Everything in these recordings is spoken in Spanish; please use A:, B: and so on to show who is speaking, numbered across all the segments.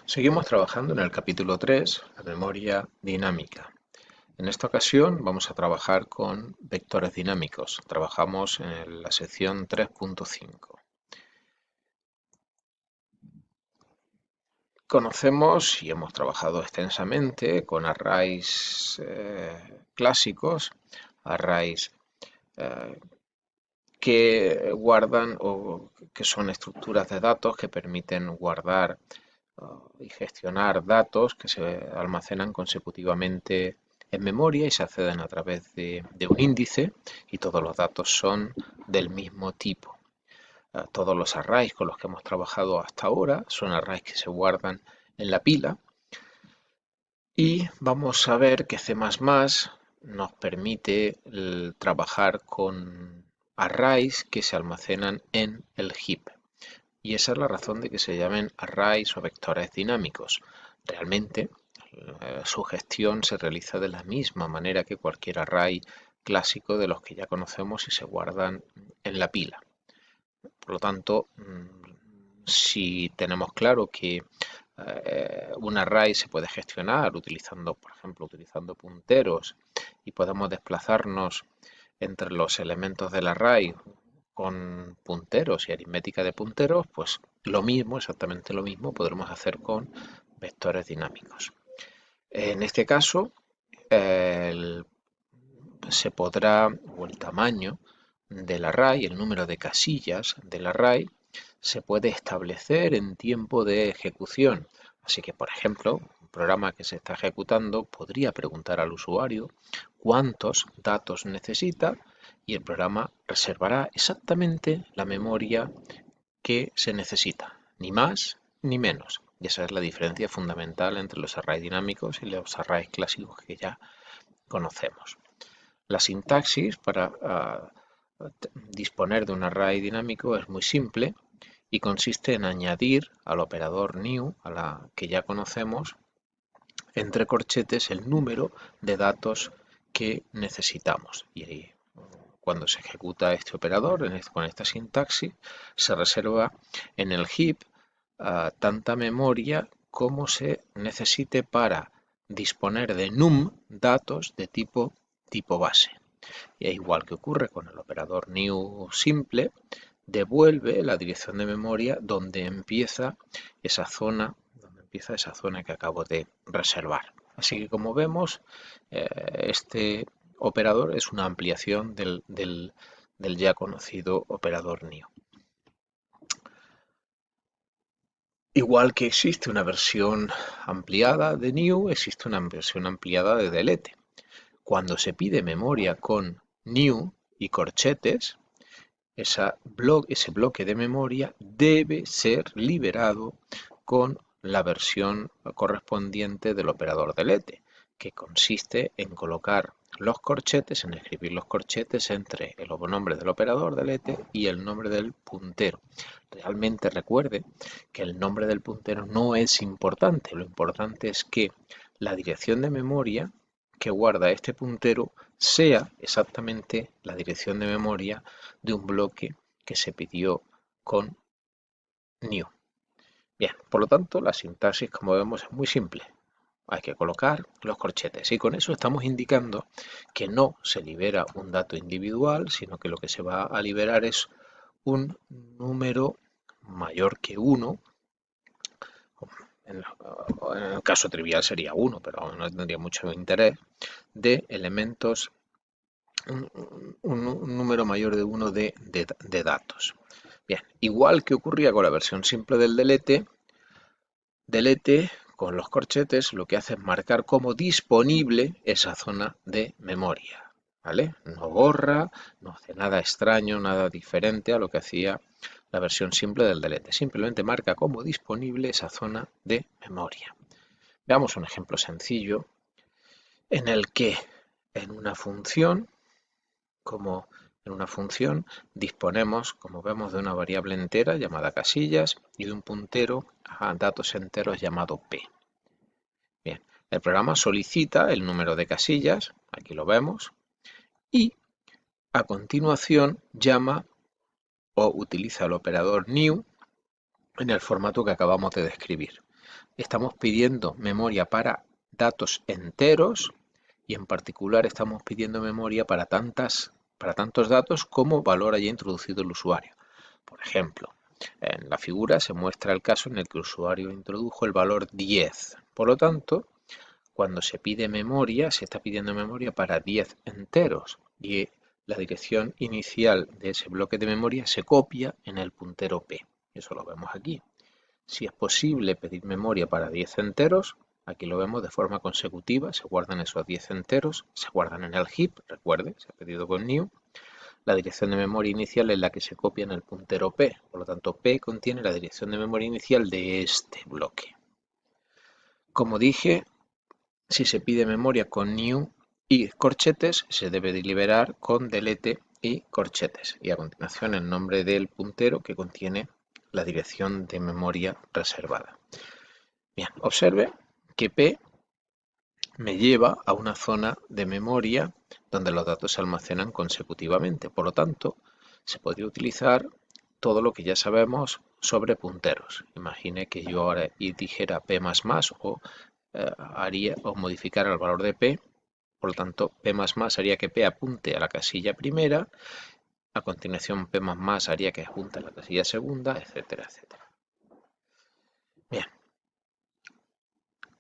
A: Seguimos trabajando en el capítulo 3, la memoria dinámica. En esta ocasión vamos a trabajar con vectores dinámicos. Trabajamos en la sección 3.5. Conocemos y hemos trabajado extensamente con arrays clásicos, arrays eh, que guardan o que son estructuras de datos que permiten guardar y gestionar datos que se almacenan consecutivamente en memoria y se acceden a través de un índice, y todos los datos son del mismo tipo. Todos los arrays con los que hemos trabajado hasta ahora son arrays que se guardan en la pila, y vamos a ver que C++ nos permite trabajar con arrays que se almacenan en el heap. Y esa es la razón de que se llamen arrays o vectores dinámicos. Realmente, su gestión se realiza de la misma manera que cualquier array clásico de los que ya conocemos y se guardan en la pila. Por lo tanto, si tenemos claro que un array se puede gestionar utilizando, por ejemplo, utilizando punteros, y podemos desplazarnos entre los elementos del array con punteros y aritmética de punteros, pues lo mismo, exactamente lo mismo, podremos hacer con vectores dinámicos. En este caso, el, se podrá, o el tamaño del array, el número de casillas del array, se puede establecer en tiempo de ejecución. Así que, por ejemplo, un programa que se está ejecutando podría preguntar al usuario cuántos datos necesita, y el programa reservará exactamente la memoria que se necesita, ni más ni menos. Y esa es la diferencia fundamental entre los arrays dinámicos y los arrays clásicos que ya conocemos. La sintaxis para disponer de un array dinámico es muy simple y consiste en añadir al operador new, a la que ya conocemos, entre corchetes el número de datos que necesitamos. Y ahí, cuando se ejecuta este operador con esta sintaxis, se reserva en el heap tanta memoria como se necesite para disponer de num datos de tipo base. Y igual que ocurre con el operador new simple, devuelve la dirección de memoria donde empieza esa zona que acabo de reservar. Así que, como vemos, este operador es una ampliación del ya conocido operador new. Igual que existe una versión ampliada de new, existe una versión ampliada de delete. Cuando se pide memoria con new y corchetes, ese bloque de memoria debe ser liberado con la versión correspondiente del operador delete, que consiste en colocar los corchetes, en escribir los corchetes entre el nombre del operador delete y el nombre del puntero. Realmente recuerde que el nombre del puntero no es importante, lo importante es que la dirección de memoria que guarda este puntero sea exactamente la dirección de memoria de un bloque que se pidió con new. Bien, por lo tanto, la sintaxis, como vemos, es muy simple. Hay que colocar los corchetes, y con eso estamos indicando que no se libera un dato individual, sino que lo que se va a liberar es un número mayor que 1. En el caso trivial sería 1, pero no tendría mucho interés, de elementos, un número mayor de 1 de datos. Bien, igual que ocurría con la versión simple del delete con los corchetes lo que hace es marcar como disponible esa zona de memoria, ¿vale? No borra, no hace nada extraño, nada diferente a lo que hacía la versión simple del delete. Simplemente marca como disponible esa zona de memoria. Veamos un ejemplo sencillo en el que en una función, disponemos, como vemos, de una variable entera llamada casillas y de un puntero a datos enteros llamado p. Bien, el programa solicita el número de casillas, aquí lo vemos, y a continuación llama o utiliza el operador new en el formato que acabamos de describir. Estamos pidiendo memoria para datos enteros y en particular estamos pidiendo memoria para tantos datos como valor haya introducido el usuario. Por ejemplo, en la figura se muestra el caso en el que el usuario introdujo el valor 10. Por lo tanto, cuando se pide memoria, se está pidiendo memoria para 10 enteros y la dirección inicial de ese bloque de memoria se copia en el puntero P. Eso lo vemos aquí. Si es posible pedir memoria para 10 enteros, aquí lo vemos de forma consecutiva, se guardan esos 10 enteros, se guardan en el heap, recuerde, se ha pedido con new. La dirección de memoria inicial es la que se copia en el puntero P, por lo tanto P contiene la dirección de memoria inicial de este bloque. Como dije, si se pide memoria con new y corchetes, se debe deliberar con delete y corchetes, y a continuación el nombre del puntero que contiene la dirección de memoria reservada. Bien, observe que P me lleva a una zona de memoria donde los datos se almacenan consecutivamente. Por lo tanto, se podría utilizar todo lo que ya sabemos sobre punteros. Imagine que yo ahora dijera P++ o haría o modificara el valor de P. Por lo tanto, P++ haría que P apunte a la casilla primera. A continuación, P++ haría que apunte a la casilla segunda, etcétera, etcétera. Bien.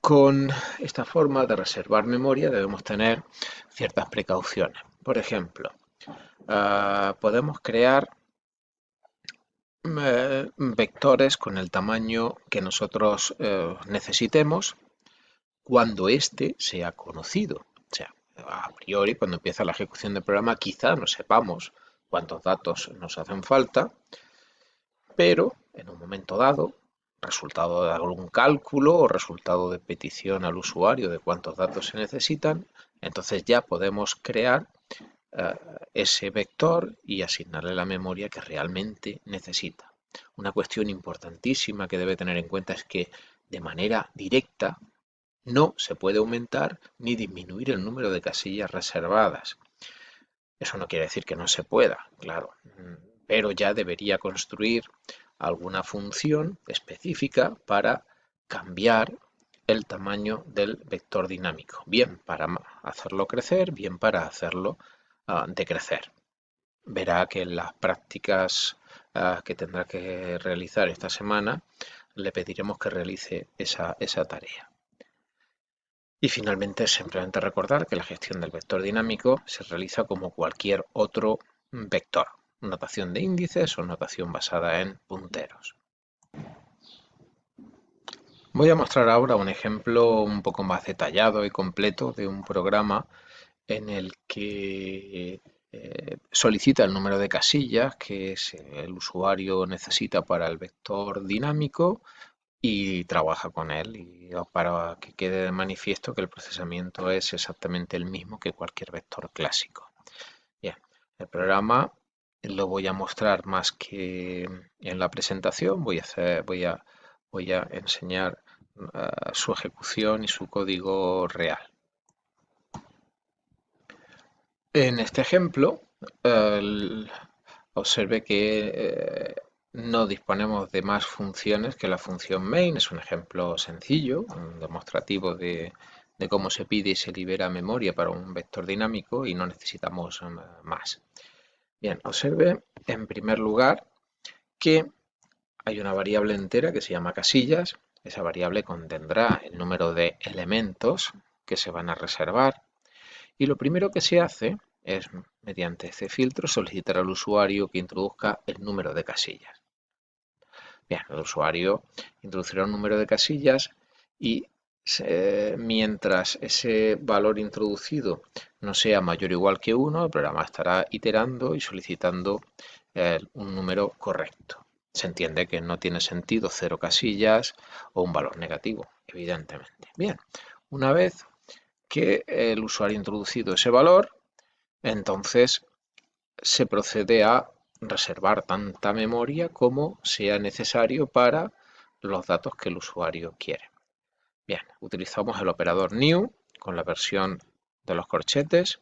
A: Con esta forma de reservar memoria debemos tener ciertas precauciones. Por ejemplo, podemos crear vectores con el tamaño que nosotros necesitemos cuando éste sea conocido. O sea, a priori, cuando empieza la ejecución del programa, quizá no sepamos cuántos datos nos hacen falta, pero en un momento dado, resultado de algún cálculo o resultado de petición al usuario de cuántos datos se necesitan, entonces ya podemos crear ese vector y asignarle la memoria que realmente necesita. Una cuestión importantísima que debe tener en cuenta es que de manera directa no se puede aumentar ni disminuir el número de casillas reservadas. Eso no quiere decir que no se pueda, claro, pero ya debería construir alguna función específica para cambiar el tamaño del vector dinámico, bien para hacerlo crecer, bien para hacerlo decrecer. Verá que en las prácticas que tendrá que realizar esta semana le pediremos que realice esa tarea. Y finalmente, simplemente recordar que la gestión del vector dinámico se realiza como cualquier otro vector, notación de índices o notación basada en punteros. Voy a mostrar ahora un ejemplo un poco más detallado y completo de un programa en el que solicita el número de casillas que el usuario necesita para el vector dinámico y trabaja con él y para que quede de manifiesto que el procesamiento es exactamente el mismo que cualquier vector clásico. Bien, el programa lo voy a mostrar más que en la presentación, voy a enseñar su ejecución y su código real. En este ejemplo, observe que no disponemos de más funciones que la función main. Es un ejemplo sencillo, un demostrativo de cómo se pide y se libera memoria para un vector dinámico y no necesitamos más. Bien, observe en primer lugar que hay una variable entera que se llama casillas. Esa variable contendrá el número de elementos que se van a reservar. Y lo primero que se hace es, mediante este filtro, solicitar al usuario que introduzca el número de casillas. Bien, el usuario introducirá un número de casillas y mientras ese valor introducido no sea mayor o igual que 1, el programa estará iterando y solicitando un número correcto. Se entiende que no tiene sentido 0 casillas o un valor negativo, evidentemente. Bien, una vez que el usuario ha introducido ese valor, entonces se procede a reservar tanta memoria como sea necesario para los datos que el usuario quiere. Bien, utilizamos el operador new con la versión de los corchetes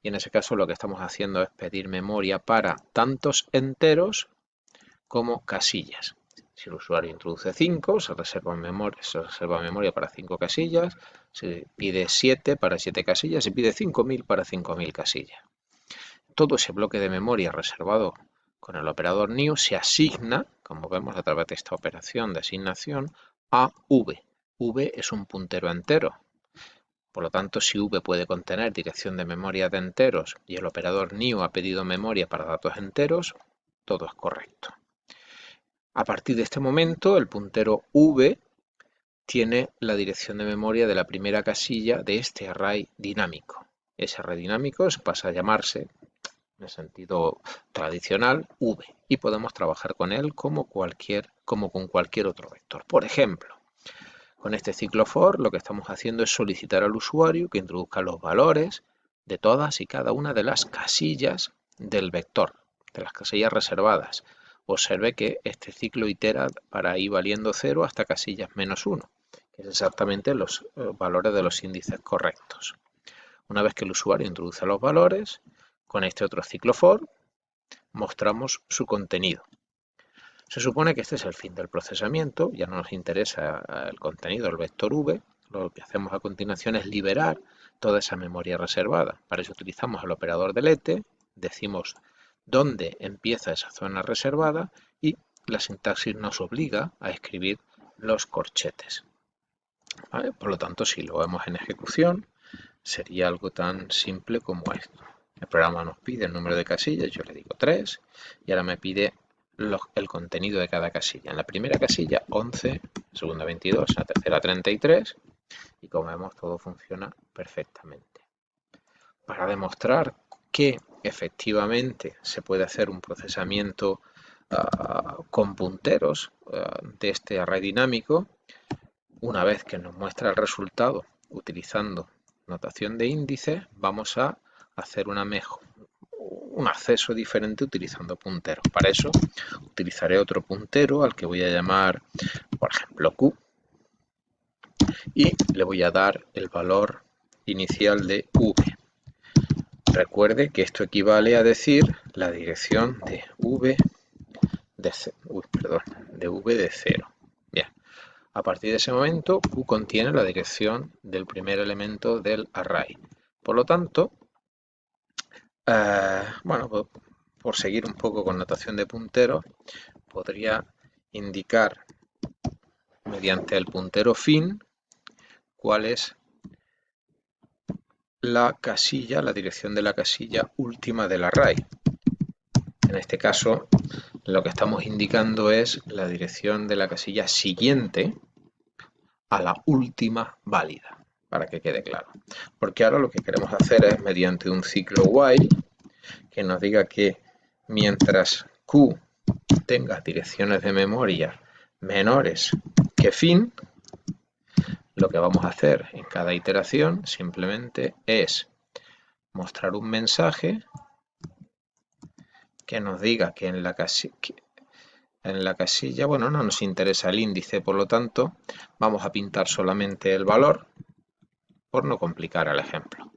A: y en ese caso lo que estamos haciendo es pedir memoria para tantos enteros como casillas. Si el usuario introduce 5, se reserva memoria para 5 casillas, se pide 7 para 7 casillas, se pide 5000 para 5000 casillas. Todo ese bloque de memoria reservado con el operador new se asigna, como vemos a través de esta operación de asignación, a v. v es un puntero entero. Por lo tanto, si v puede contener dirección de memoria de enteros y el operador new ha pedido memoria para datos enteros, todo es correcto. A partir de este momento, el puntero v tiene la dirección de memoria de la primera casilla de este array dinámico. Ese array dinámico pasa a llamarse, en el sentido tradicional, v, y podemos trabajar con él como con cualquier otro vector. Por ejemplo, con este ciclo for lo que estamos haciendo es solicitar al usuario que introduzca los valores de todas y cada una de las casillas del vector, de las casillas reservadas. Observe que este ciclo itera para i valiendo 0 hasta casillas menos 1, que es exactamente los valores de los índices correctos. Una vez que el usuario introduce los valores, con este otro ciclo for mostramos su contenido. Se supone que este es el fin del procesamiento, ya no nos interesa el contenido del vector v, lo que hacemos a continuación es liberar toda esa memoria reservada. Para eso utilizamos el operador delete, decimos dónde empieza esa zona reservada y la sintaxis nos obliga a escribir los corchetes. ¿Vale? Por lo tanto, si lo vemos en ejecución, sería algo tan simple como esto. El programa nos pide el número de casillas, yo le digo 3, y ahora me pide el contenido de cada casilla. En la primera casilla 11, en la segunda 22, en la tercera 33, y como vemos todo funciona perfectamente. Para demostrar que efectivamente se puede hacer un procesamiento con punteros de este array dinámico, una vez que nos muestra el resultado utilizando notación de índices, vamos a hacer un acceso diferente utilizando punteros. Para eso utilizaré otro puntero al que voy a llamar, por ejemplo, q, y le voy a dar el valor inicial de v. Recuerde que esto equivale a decir la dirección de v de 0. Bien. A partir de ese momento, q contiene la dirección del primer elemento del array. Por lo tanto, por seguir un poco con notación de punteros, podría indicar mediante el puntero fin cuál es la dirección de la casilla última del array. En este caso, lo que estamos indicando es la dirección de la casilla siguiente a la última válida, para que quede claro. Porque ahora lo que queremos hacer es, mediante un ciclo while, que nos diga que mientras q tenga direcciones de memoria menores que fin, lo que vamos a hacer en cada iteración simplemente es mostrar un mensaje que nos diga que en la casilla, bueno, no nos interesa el índice, por lo tanto, vamos a pintar solamente el valor, por no complicar el ejemplo.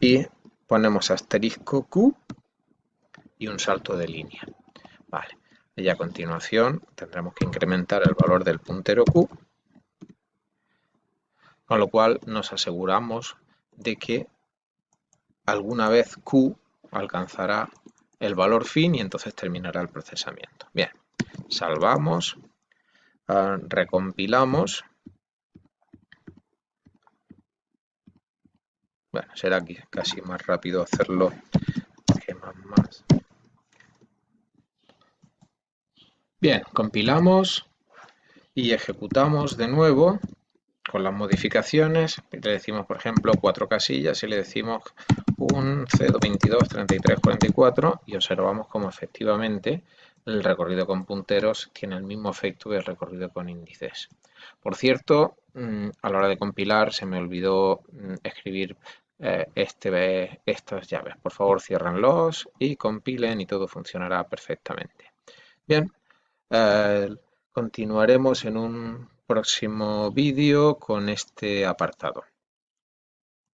A: Y ponemos asterisco Q y un salto de línea. Vale. Y a continuación tendremos que incrementar el valor del puntero Q, con lo cual nos aseguramos de que alguna vez Q alcanzará el valor fin y entonces terminará el procesamiento. Bien, salvamos, recompilamos. Bueno, será casi más rápido hacerlo que más. Bien, compilamos y ejecutamos de nuevo con las modificaciones. Le decimos, por ejemplo, 4 casillas y le decimos un 0, 22, 33, 44 y observamos cómo efectivamente el recorrido con punteros tiene el mismo efecto que el recorrido con índices. Por cierto, a la hora de compilar se me olvidó escribir estas llaves. Por favor, ciérrenlos y compilen y todo funcionará perfectamente. Bien, continuaremos en un próximo vídeo con este apartado.